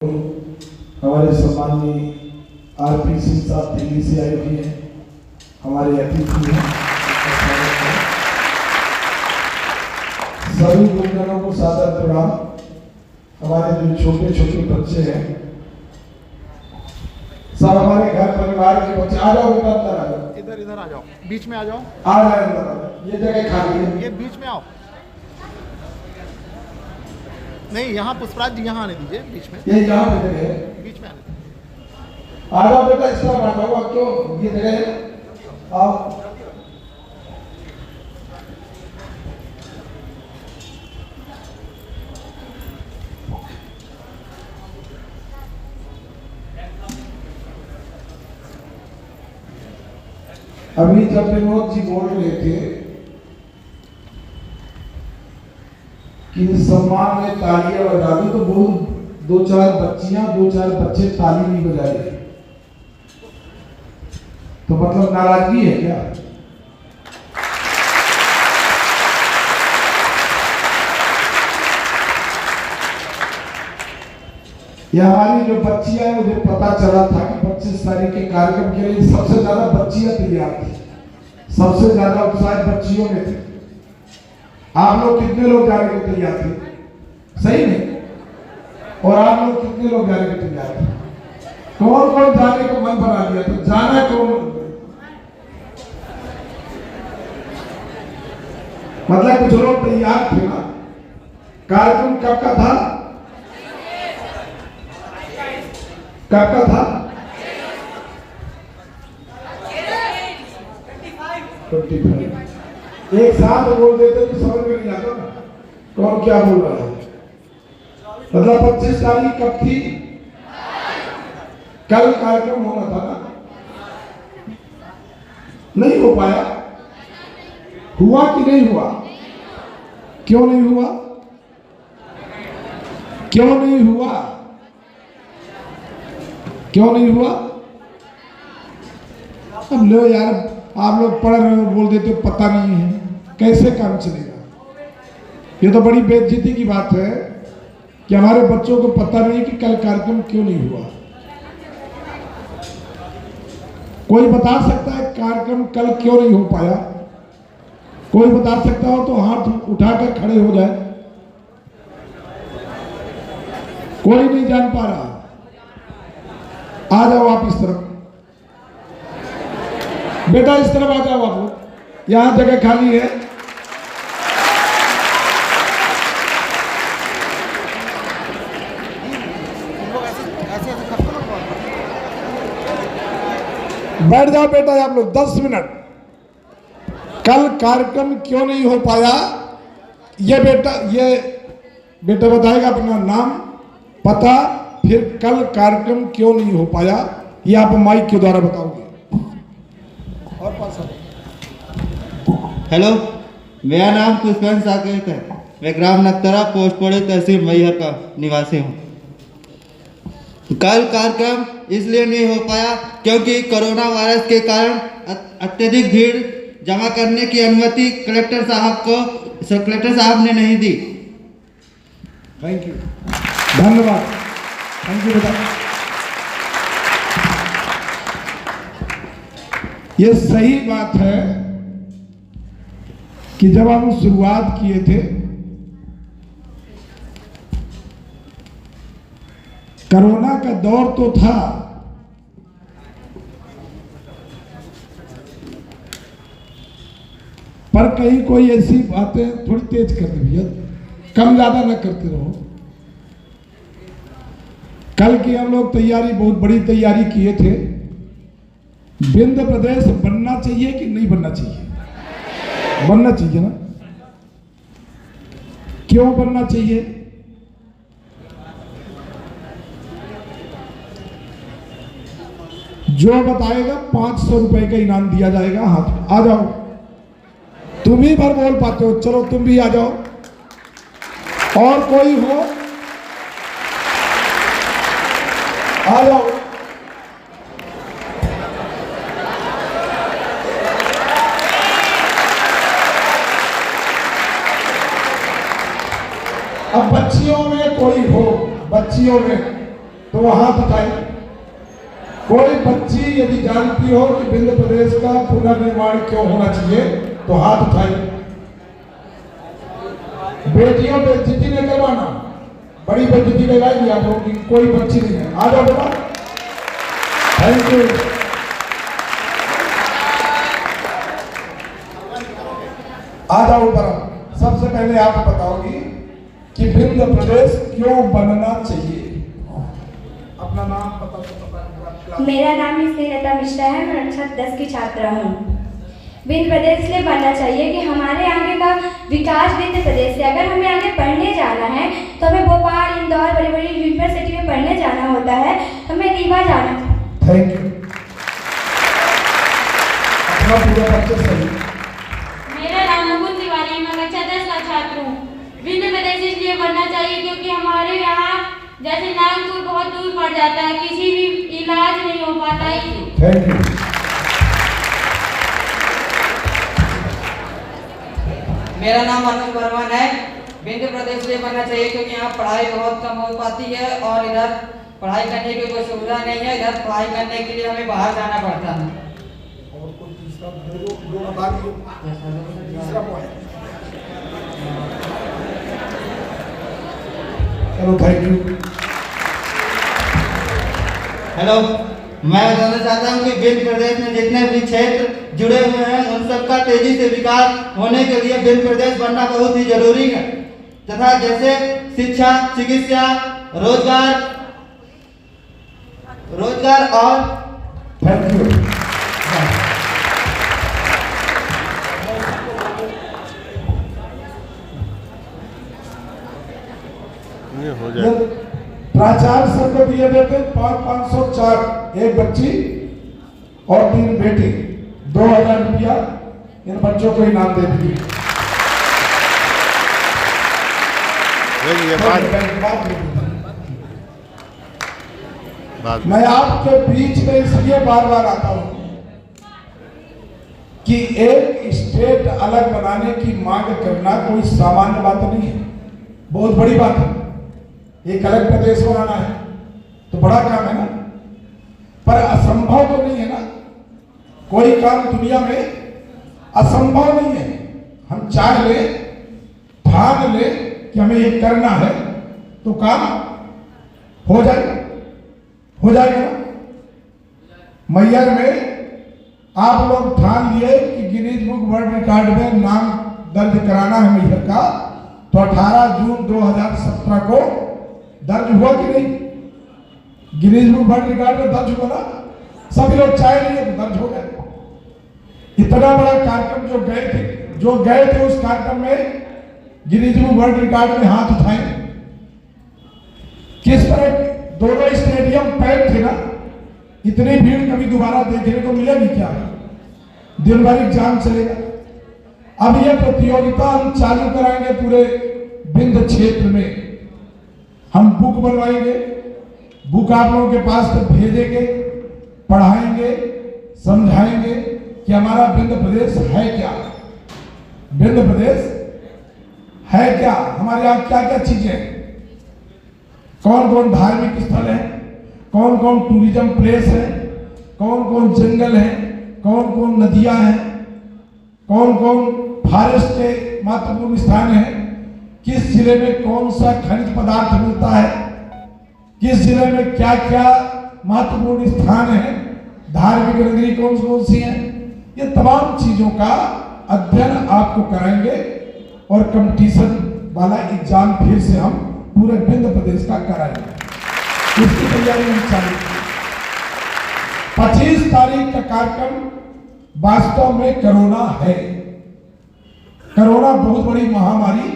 हमारे सम्माननीय आरपी सिंह साहब दिल्ली से आए हुए हैं, हमारे अतिथि हैं। सभी गुरुजनों को सादर प्रणाम। हमारे जो छोटे छोटे बच्चे हैं, सब हमारे घर परिवार के बच्चे। आ जाओ बेटा, अंदर आ जाओ, इधर इधर आ जाओ, बीच में आ जाओ। आ जाओ अंदर, ये जगह खाली है, ये बीच में आओ। नहीं, यहाँ पुष्पराज जी यहाँ आने दीजिए, बीच में। ये यहाँ पे जगह है, बीच में आने दीजिए। आ जाओ बेटा, इस तरफ आ जाओ। अब क्यों ये जगह है, आओ। अभी जब विनोद जी बोल रहे थे कि सम्मान में तालियां बजा दी, तो बहुत दो चार बच्चियां, दो चार बच्चे ताली नहीं बजाए, तो मतलब नाराजगी है क्या? ये हमारी जो बच्चियां हैं, मुझे पता चला था कि 25 तारीख के कार्यक्रम के लिए सबसे ज्यादा बच्चियां तैयार थी, सबसे ज्यादा उत्साह बच्चियों में थे। आप लोग कितने लोग जाने को तैयार थे? सही नहीं? और आप लोग कितने लोग जाने को तैयार थे? कौन कौन जाने को मन बना लिया? तो जाना कौन? मतलब कुछ लोग तैयार थे ना। कार्यक्रम कब का था? कब का था? 25। एक साथ बोल देते तो समझ में नहीं आता ना कौन क्या बोल रहा है। मतलब 25 तारीख कब थी? कल कार्यक्रम होना था ना, नहीं हो पाया। हुआ कि नहीं हुआ? क्यों नहीं हुआ? क्यों नहीं हुआ? क्यों नहीं हुआ? अब लो यार, आप लोग पढ़ रहे हो, बोल देते हो पता नहीं है, कैसे काम चलेगा? ये तो बड़ी बेइज्जती की बात है कि हमारे बच्चों को पता नहीं कि कल कार्यक्रम क्यों नहीं हुआ। कोई बता सकता है कार्यक्रम कल क्यों नहीं हो पाया? कोई बता सकता हो तो हाथ उठाकर खड़े हो जाए। कोई नहीं जान पा रहा। आ जाओ आप इस तरफ, बेटा इस तरफ आ जाओ आप लोग, यहां जगह खाली है। बैठ जाओ बेटा आप लोग 10 मिनट। कल कार्यक्रम क्यों नहीं हो पाया, ये बेटा बताएगा अपना नाम, पता, फिर कल कार्यक्रम क्यों नहीं हो पाया, ये आप माइक के द्वारा बताओगे। और पास हेलो, मेरा नाम पुष्पराज साकेत है। मैं ग्राम नक्तरा पोस्ट पड़े तहसील मैहर का निवासी हूँ। कल कार्यक्रम इसलिए नहीं हो पाया क्योंकि कोरोना वायरस के कारण अत्यधिक भीड़ जमा करने की अनुमति कलेक्टर साहब ने नहीं दी। थैंक यू, धन्यवाद, थैंक यू बेटा। ये सही बात है कि जब हम शुरुआत किए थे, कोरोना का दौर तो था, पर कहीं कोई ऐसी बातें थोड़ी तेज कर दी भैया, कम ज्यादा ना करते रहो। कल की हम लोग तैयारी, बहुत बड़ी तैयारी किए थे। विंध्य प्रदेश बनना चाहिए कि नहीं बनना चाहिए? बनना चाहिए ना। क्यों बनना चाहिए? जो बताएगा 500 रुपए का इनाम दिया जाएगा। हाथ आ जाओ, तुम ही भर बोल पाते हो, चलो तुम भी आ जाओ। और कोई हो, आ जाओ। अब बच्चियों में कोई हो, बच्चियों में तो वो हाथ उठाए। कोई बच्ची यदि जानती हो कि विंध्य प्रदेश का पुनर्निर्माण क्यों होना चाहिए तो हाथ उठाए। बेटियों बेइज्जती नहीं करवाना, बड़ी बेइज्जती लगाएगी आप लोगों की, कोई बच्ची नहीं है। आ जाओ बेटा, थैंक यू। आ जाओ ऊपर। सबसे पहले आप बताओगी कि विंध्य प्रदेश क्यों बनना चाहिए। अपना नाम पता। मेरा नाम स्नेहलता मिश्रा है, मैं कक्षा 10 की छात्रा हूँ। विंध्य प्रदेश इसलिए बनना चाहिए कि हमारे आगे का विकास विंध्य प्रदेश से, अगर हमें आगे पढ़ने जाना है तो हमें भोपाल, इंदौर, बड़ी बड़ी यूनिवर्सिटी में पढ़ने जाना होता है, हमें रीवा जाना। Thank you. अपना पूरा परिचय सही। मेरा नाम मुकुंद तिवारी, मैं कक्षा 10 का छात्र हूँ। विंध्य प्रदेश इसलिए बनना चाहिए क्योंकि हमारे यहाँ जैसे नागपुर बहुत दूर पड़ जाता है, किसी भी इलाज नहीं हो पाता है। Thank you. मेरा नाम अनुज बर्मन है। विंध्य प्रदेश इसलिए बनना चाहिए क्योंकि यहाँ पढ़ाई बहुत कम हो पाती है और इधर पढ़ाई करने की कोई सुविधा नहीं है। इधर पढ़ाई करने के लिए हमें बाहर जाना पड़ता है। और कोई तीसरा दो बता दीजिए। तीसरा पॉइंट। चलो थैंक यू। हेलो, मैं बताना चाहता हूँ कि विंध्य प्रदेश में जितने भी क्षेत्र जुड़े हुए हैं उन सबका तेजी से विकास होने के लिए विंध्य प्रदेश बनना बहुत ही जरूरी है, तथा जैसे शिक्षा, चिकित्सा, रोजगार और थैंक यू। हो जाए। प्राचार्य सर को दिए देते 504, एक बच्ची और 3 बेटी, 2000 रुपया इन बच्चों को इनाम दे दिए। मैं आपके बीच में इसलिए बार बार आता हूं कि एक स्टेट अलग बनाने की मांग करना कोई सामान्य बात नहीं है, बहुत बड़ी बात है। एक अलग प्रदेश बनाना है तो बड़ा काम है ना, पर असंभव तो नहीं है ना। कोई काम दुनिया में असंभव नहीं है। हम चाह ले, ठान ले कि हमें ये करना है तो काम हो जाएगा ना। मैयर में आप लोग ठान लिए कि गिनीज बुक वर्ल्ड रिकॉर्ड में नाम दर्ज कराना है मैयर का, तो 18 जून 2017 को दर्ज हुआ कि नहीं? गिनीज बुक वर्ल्ड रिकॉर्ड में दर्ज हुआ ना। सभी लोग चाहे नहीं तो दर्ज हो गया। इतना बड़ा कार्यक्रम जो गए थे उस कार्यक्रम में गिनीज बुक वर्ल्ड रिकॉर्ड में हाथ उठाए। किस तरह दोनों स्टेडियम पैक थे ना, इतनी भीड़ कभी दोबारा देखने को मिलेगी क्या? दिन भर एग्जाम चलेगा। अब यह प्रतियोगिता हम चालू कराएंगे पूरे विंध्य क्षेत्र में। हम बुक बनवाएंगे, बुक आप लोगों के पास तक भेजेंगे, पढ़ाएंगे, समझाएंगे कि हमारा विंध्य प्रदेश है क्या, विंध्य प्रदेश है क्या, हमारे यहाँ क्या क्या चीजें, कौन कौन धार्मिक स्थल है, कौन कौन टूरिज्म प्लेस है, कौन कौन जंगल है, कौन कौन नदियां हैं, कौन कौन फॉरेस्ट के महत्वपूर्ण स्थान है, किस जिले में कौन सा खनिज पदार्थ मिलता है, किस जिले में क्या क्या महत्वपूर्ण स्थान है, धार्मिक नगरी कौन कौन सी है, ये तमाम चीजों का अध्ययन आपको कराएंगे और कंपटीशन वाला एग्जाम फिर से हम पूरे विंध्य प्रदेश का कराएंगे। इसकी तैयारी हम चालू की। 25 तारीख का कार्यक्रम वास्तव में कोरोना है। कोरोना बहुत बड़ी महामारी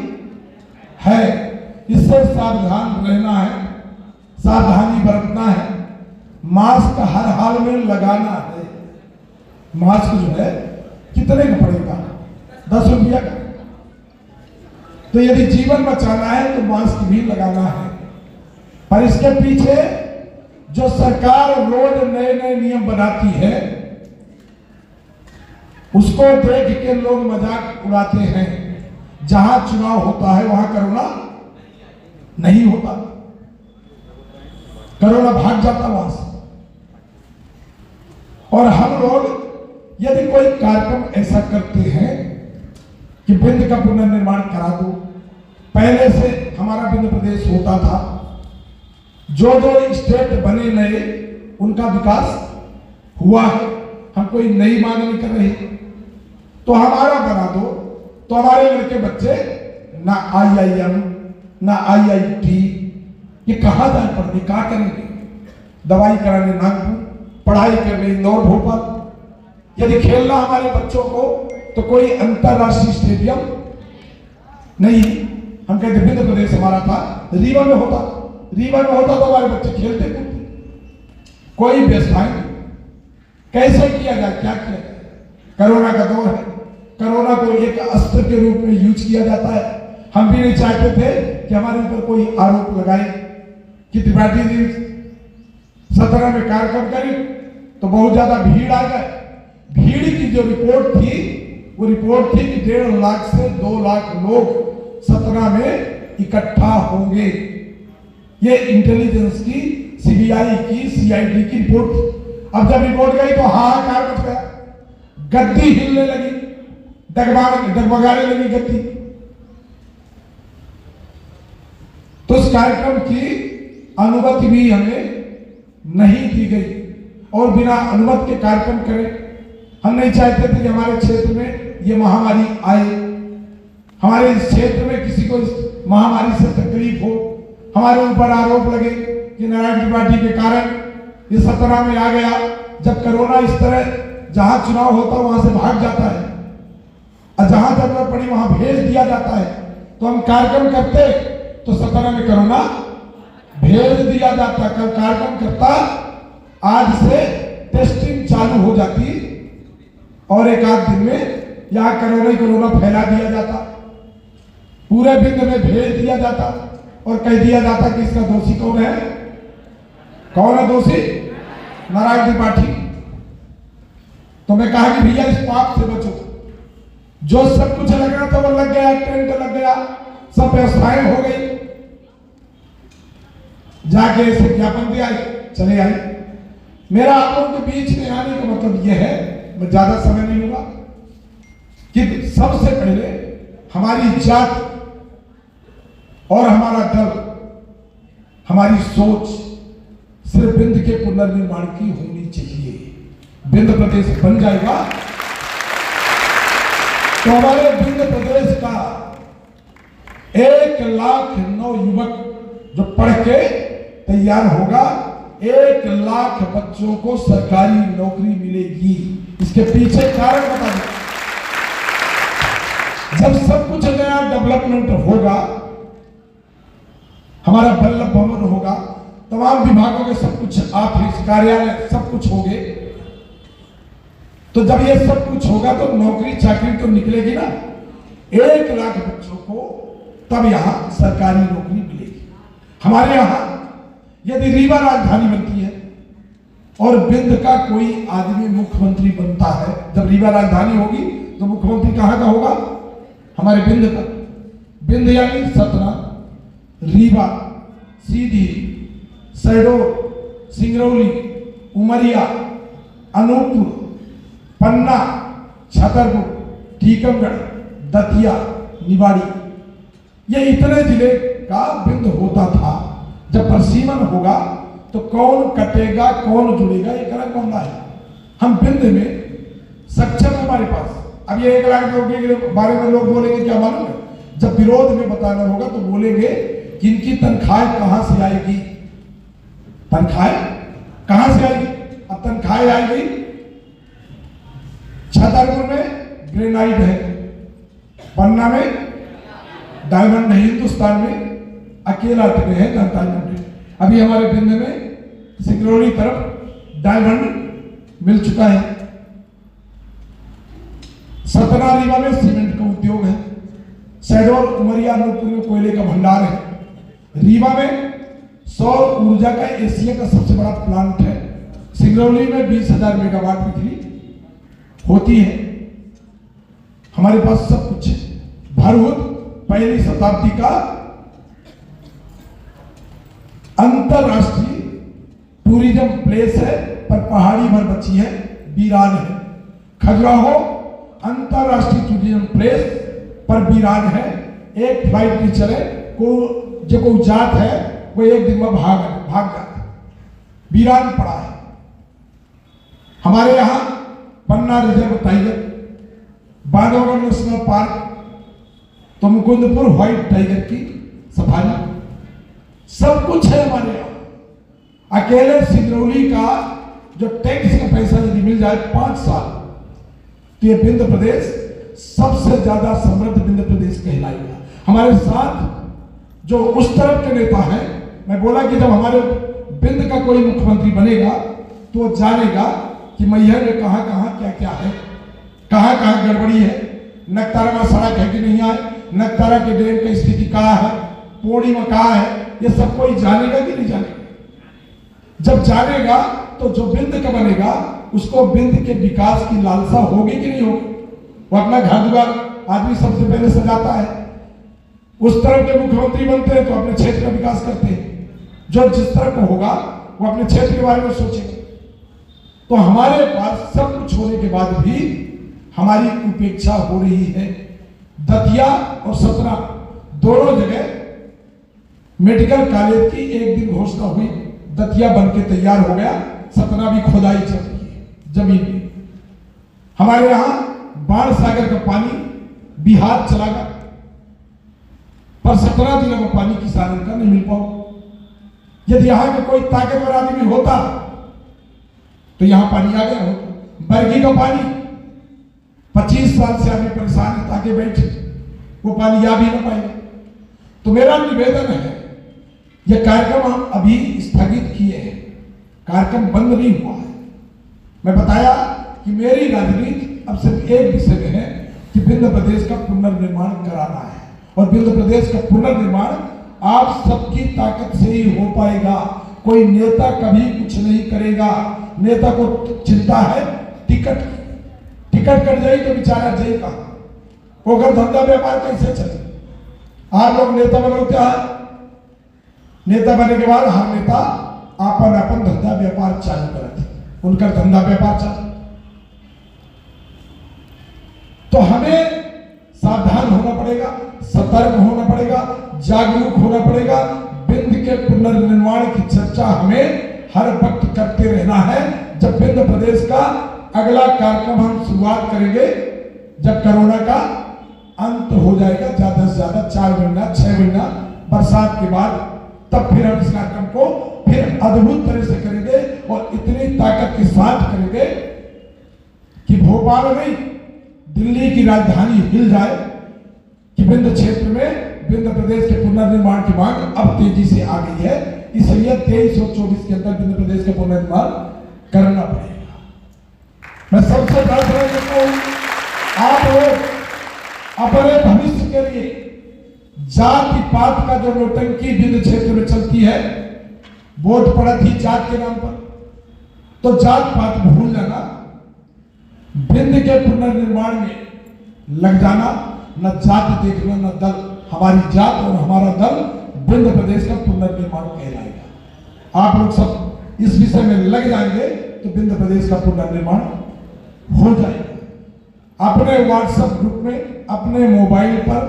है, इससे सावधान रहना है, सावधानी बरतना है, मास्क हर हाल में लगाना है। मास्क जो है कितने का पड़ेगा? 10 रुपया का। तो यदि जीवन बचाना है तो मास्क भी लगाना है। पर इसके पीछे जो सरकार रोज नए नए नियम बनाती है उसको देख के लोग मजाक उड़ाते हैं। जहां चुनाव होता है वहां कोरोना नहीं होता। कोरोना भाग जाता वहां से। और हम लोग यदि कोई कार्यक्रम ऐसा करते हैं कि बिंद का पुनर्निर्माण करा दो, पहले से हमारा बिंद प्रदेश होता था, जो जो स्टेट बने नए उनका विकास हुआ है, हम कोई नई मांग नहीं कर रहे, तो हमारा बना दो, तो हमारे लड़के बच्चे ना IIM ना IIT, ये कहाँ जाए पढ़ने, कहाँ करेंगे, दवाई कराने नागपुर, पढ़ाई करने इंदौर भोपाल। यदि खेलना हमारे बच्चों को तो कोई अंतरराष्ट्रीय स्टेडियम नहीं, हम कहते बिंद प्रदेश हमारा था, रीवा में होता तो हमारे बच्चे खेलते कूदते, कोई व्यवस्था नहीं। कैसे किया जाए, क्या किया जाए? कोरोना का दौर है, कोरोना को एक अस्त्र के रूप में यूज किया जाता है। हम भी नहीं चाहते थे कि हमारे ऊपर कोई आरोप लगाए कि त्रिपाठी जी 17 में कार्यक्रम करें तो बहुत ज्यादा भीड़ आ जाए। भीड़ की जो रिपोर्ट थी वो रिपोर्ट थी कि 1.5 लाख से 2 लाख लोग 17 में इकट्ठा होंगे। ये इंटेलिजेंस की, CBI की, CID की रिपोर्ट थी। अब जब रिपोर्ट गई तो हाहाकार मच गया, गद्दी हिलने लगी, डगमगाने लगी गद्दी। तो उस कार्यक्रम की अनुमति भी हमें नहीं दी गई और बिना अनुमति के कार्यक्रम करें। हम नहीं चाहते थे कि हमारे क्षेत्र में ये महामारी आए, हमारे इस क्षेत्र में किसी को इस महामारी से तकलीफ हो, हमारे ऊपर आरोप लगे कि नारायण त्रिपाठी के कारण ये 17 में आ गया। जब कोरोना इस तरह जहां चुनाव होता वहां से भाग जाता है और जहां जरूरत पड़ी वहां भेज दिया जाता है, तो हम कार्यक्रम करते तो 17 में कोरोना भेज दिया जाता। कल कार्यक्रम करता, आज से टेस्टिंग चालू हो जाती और एक आध दिन में यहाँ कोरोना फैला दिया जाता, पूरे बिंद में भेज दिया जाता और कह दिया जाता कि इसका दोषी कौन है? कौन है दोषी? नारायण त्रिपाठी। तो मैं कहा कि भैया इस पाप से बचो। जो सब कुछ लगना था वो लग गया, टेंट लग गया, सब व्यवस्थाएं हो गई, जाके ऐसे ज्ञापन दिया, चले आए। मेरा आप लोगों के बीच में आने का मतलब यह है, मैं ज्यादा समय नहीं लूंगा, कि सबसे पहले हमारी जात और हमारा दल, हमारी सोच सिर्फ बिंद के पुनर्निर्माण की होनी चाहिए। बिंद प्रदेश बन जाएगा तो हमारे बिंद प्रदेश का 1 लाख नवयुवक जो पढ़ के तैयार होगा, 1 लाख बच्चों को सरकारी नौकरी मिलेगी। इसके पीछे कारण बता दें। जब सब कुछ नया डेवलपमेंट होगा, हमारा वल्लभ भवन होगा, तमाम विभागों के सब कुछ, ऑफिस कार्यालय सब कुछ होंगे, तो जब ये सब कुछ होगा तो नौकरी चाकरी तो निकलेगी ना। 1 लाख बच्चों को तब यहां सरकारी नौकरी मिलेगी। हमारे यहां यदि रीवा राजधानी बनती है और बिंद का कोई आदमी मुख्यमंत्री बनता है, जब रीवा राजधानी होगी तो मुख्यमंत्री कहां का होगा? हमारे बिंद का। बिंद यानी सतना, रीवा, सीधी, शहडोल, सिंगरौली, उमरिया, अनूपपुर, पन्ना, छतरपुर, टीकमगढ़, दतिया, निवाड़ी, ये इतने जिले का बिंद होता था। जब परिसीमन होगा तो कौन कटेगा कौन जुड़ेगा एक अलग मामला है। हम बिंद में सक्षम हमारे पास। अब ये 1 लाख नौकरी के बारे में लोग बोलेंगे, क्या मालूम है? जब विरोध में बताना होगा तो बोलेंगे कि इनकी तनख्वाह कहां से आएगी? तनख्वाह कहां से आएगी? अब तनख्वाह आएगी, छतरपुर में ग्रेनाइट है, पन्ना में डायमंड है, हिंदुस्तान में अकेला टके है डायमंड। अभी हमारे बिंद में सिंगरौली तरफ डायमंड मिल चुका है। सतना रीवा में सीमेंट का उद्योग है, शहडोल, उमरिया, अनूपपुर में कोयले का भंडार है। रीवा में सौर ऊर्जा का एशिया का सबसे बड़ा प्लांट है। सिंगरौली में 20,000 मेगावाट बिजली होती है। हमारे पास सब कुछ है। भरहुत पहली शताब्दी का अंतरराष्ट्रीय टूरिज्म प्लेस है पर पहाड़ी भर बची है, वीरान है। खजुराहो अंतरराष्ट्रीय टूरिज्म प्लेस पर वीरान है। एक फ्लाइट नहीं चले को जो कोई जात है वो एक दिन में भाग जाता, वीरान पड़ा है। हमारे यहाँ Panna reserve tiger, Bandhavgarh national park, तो मुकुंदपुर व्हाइट टाइगर की सफारी, सब कुछ है हमारे यहाँ। अकेले सिंगरौली का जो टैक्स का पैसा यदि मिल जाए 5 साल, तो ये विंध्य प्रदेश सबसे ज्यादा समृद्ध विंध्य प्रदेश कहलाएगा। हमारे साथ जो उस तरफ के नेता हैं, मैं बोला कि जब हमारे विंध्य का कोई मुख्यमंत्री बनेगा तो वो जानेगा कि मैहर में कहाँ कहाँ क्या क्या है, कहाँ कहाँ गड़बड़ी है, नगतारा में सड़क है कि नहीं है, नगतारा के डैम की स्थिति कहाँ है, पौड़ी में कहाँ है, ये सब कोई जानेगा कि नहीं जानेगा। जब जानेगा तो जो विंध्य का बनेगा उसको विंध्य के विकास की लालसा होगी कि नहीं होगी। वो अपना घर द्वार आदमी सबसे पहले सजाता है, उस तरह के मुख्यमंत्री बनते हैं तो अपने क्षेत्र का विकास करते हैं। जो जिस तरह का होगा वो अपने क्षेत्र के बारे में सोचेगा। तो हमारे पास सब कुछ होने के बाद भी हमारी उपेक्षा हो रही है। दतिया और सतना दोनों जगह मेडिकल कॉलेज की एक दिन घोषणा हुई, दतिया बनके तैयार हो गया, सतना भी खोदाई चल रही है जमीन में। हमारे यहाँ बाण सागर का पानी बिहार चला गया, पर 17 जिलों में पानी किसानों का नहीं मिल पाओ। यदि यहाँ का कोई ताकतवर आदमी होता तो यहाँ पानी आ गया होता। बरगी का पानी 25 साल से आदमी परेशान है, ताकि बैठे, वो पानी आ भी ना पाएगा। तो मेरा निवेदन है, यह कार्यक्रम हम अभी स्थगित किए हैं, कार्यक्रम बंद नहीं हुआ है। मैं बताया कि मेरी राजनीति अब सिर्फ एक विषय में है कि विंध्य प्रदेश का पुनर्निर्माण कराना है, और विंध्य प्रदेश का पुनर्निर्माण आप सबकी ताकत से ही हो पाएगा। कोई नेता कभी कुछ नहीं करेगा। नेता को चिंता है टिकट की, टिकट कट जाए तो बेचारा जाए कहाँ, वो अगर धंधा व्यापार कैसे चले। आप लोग नेता बनोते हैं, नेता बनने के बाद हर नेता अपन अपन धंधा व्यापार चालू करते, उनका धंधा व्यापार चालू। तो हमें सावधान होना पड़ेगा, सतर्क होना पड़ेगा, जागरूक होना पड़ेगा। विंध्य के पुनर्निर्माण की चर्चा हमें हर वक्त करते रहना है। जब विंध्य प्रदेश का अगला कार्यक्रम हम शुरुआत करेंगे जब कोरोना का अंत हो जाएगा, ज्यादा से ज्यादा 4 महीना 6 महीना बरसात के बाद, तब फिर हम इस कार्यक्रम को फिर अद्भुत तरह से करेंगे और इतनी ताकत के साथ करेंगे कि भोपाल नहीं दिल्ली की राजधानी हिल जाए कि विंध्य क्षेत्र में विंध्य प्रदेश के पुनर्निर्माण की मांग अब तेजी से आ गई है। इसलिए 23 और 24 के अंदर विंध्य प्रदेश का पुनर्निर्माण करना पड़ेगा। मैं सबसे प्रार्थना करता हूं, आप लोग अपने भविष्य के लिए जाति पात का जो नौटंकी विंध्य क्षेत्र में चलती है, वोट पड़ा थी जात के नाम पर, तो जात पात भूल जाना, विंध्य के पुनर्निर्माण में लग जाना। न जाति देखना न दल, हमारी जात और हमारा दल विंध्य प्रदेश का पुनर्निर्माण कहलाएगा। आप लोग सब इस विषय में लग जाएंगे तो विंध्य प्रदेश का पुनर्निर्माण हो जाएगा। अपने व्हाट्सएप ग्रुप में अपने मोबाइल पर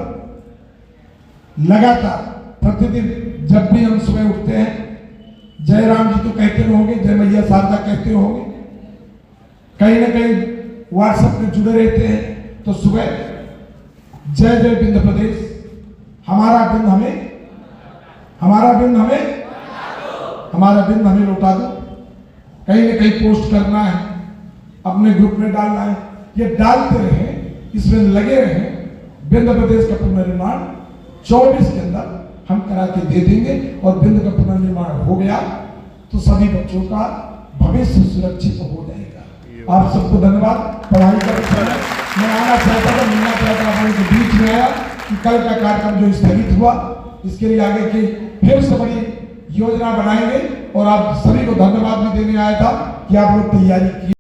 लगातार प्रतिदिन जब भी हम सुबह उठते हैं, जय राम जी तो कहते होंगे, जय मैया शारदा कहते होंगे, कहीं ना कहीं व्हाट्सएप में जुड़े रहते हैं, तो सुबह जय जय विंध्य प्रदेश, हमारा विंध्य हमें लौटा दो, कहीं ना कहीं पोस्ट करना है, अपने ग्रुप में डालना है। ये डालते रहे, इसमें लगे रहे। विंध्य प्रदेश का पुनर्निर्माण 24 के अंदर हम करा के दे देंगे, और विंध्य का पुनर्निर्माण हो गया तो सभी बच्चों का भविष्य सुरक्षित हो जाएगा। आप सबको धन्यवाद। पढ़ाई का मैं आना चाहता था, मिलना चाहता था, आपके बीच में आया कि कल का कार्यक्रम जो स्थगित हुआ, इसके लिए आगे की फिर से बड़ी योजना बनाएंगे, और आप सभी को धन्यवाद भी देने आया था कि आप लोग तैयारी की।